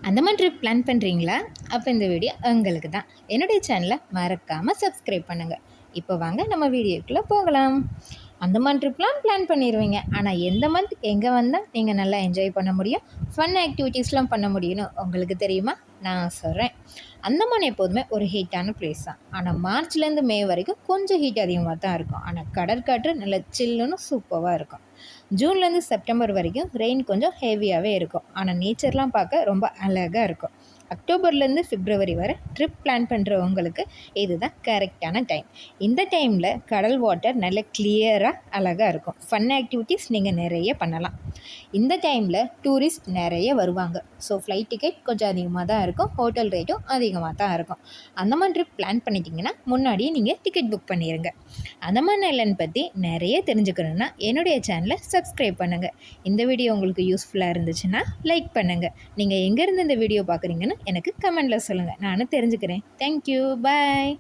Andaman trip plan பண்ணுறீங்களா? அப்போ இந்த வீடியோ உங்களுக்கு தான். என்னுடைய சேனலை மறக்காமல் சப்ஸ்கிரைப் பண்ணுங்கள். இப்போ வாங்க நம்ம வீடியோக்குள்ளே போகலாம். அந்தமான் ட்ரிப்லாம் பிளான் பண்ணிடுவீங்க. ஆனால் எந்த மந்த் எங்கே வந்தால் நீங்கள் நல்லா என்ஜாய் பண்ண முடியும், ஃபன் ஆக்டிவிட்டீஸ்லாம் பண்ண முடியும்னு உங்களுக்கு தெரியுமா? நான் சொல்கிறேன். அந்தமான் எப்போதுமே ஒரு ஹீட்டான பிளேஸ் தான். ஆனால் மார்ச்லேருந்து மே வரைக்கும் கொஞ்சம் ஹீட் அதிகமாக தான் இருக்கும். ஆனால் கடற்காற்று நல்ல சில்லுன்னு சூப்பராக இருக்கும். ஜூன்லேருந்து செப்டம்பர் வரைக்கும் ரெயின் கொஞ்சம் ஹெவியாகவே இருக்கும். ஆனால் நேச்சர்லாம் பார்க்க ரொம்ப அழகாக இருக்கும். அக்டோபர்லேருந்து பிப்ரவரி வரை ட்ரிப் பிளான் பண்ணுறவங்களுக்கு இதுதான் கரெக்டான டைம். இந்த டைமில் கடல் வாட்டர் நல்ல கிளியராக அழகாக இருக்கும். ஃபன் ஆக்டிவிட்டீஸ் நீங்கள் நிறைய பண்ணலாம். இந்த டைமில் டூரிஸ்ட் நிறைய வருவாங்க. ஸோ ஃப்ளைட் டிக்கெட் கொஞ்சம் அதிகமாக தான் இருக்கும், ஹோட்டல் ரேட்டும் அதிகமாக தான் இருக்கும். அந்தமான் ட்ரிப் பிளான் பண்ணிட்டீங்கன்னா முன்னாடியே நீங்கள் டிக்கெட் புக் பண்ணிடுங்க. அந்தமான் ஐலண்ட் பற்றி நிறைய தெரிஞ்சுக்கணுன்னா என்னுடைய சேனலை சப்ஸ்கிரைப் பண்ணுங்கள். இந்த வீடியோ உங்களுக்கு யூஸ்ஃபுல்லாக இருந்துச்சுன்னா லைக் பண்ணுங்கள். நீங்கள் எங்கேருந்து இந்த வீடியோ பார்க்குறீங்கன்னு எனக்கு கமெண்டில் சொல்லுங்கள், நானும் தெரிஞ்சுக்கிறேன். தேங்க்யூ, பாய்.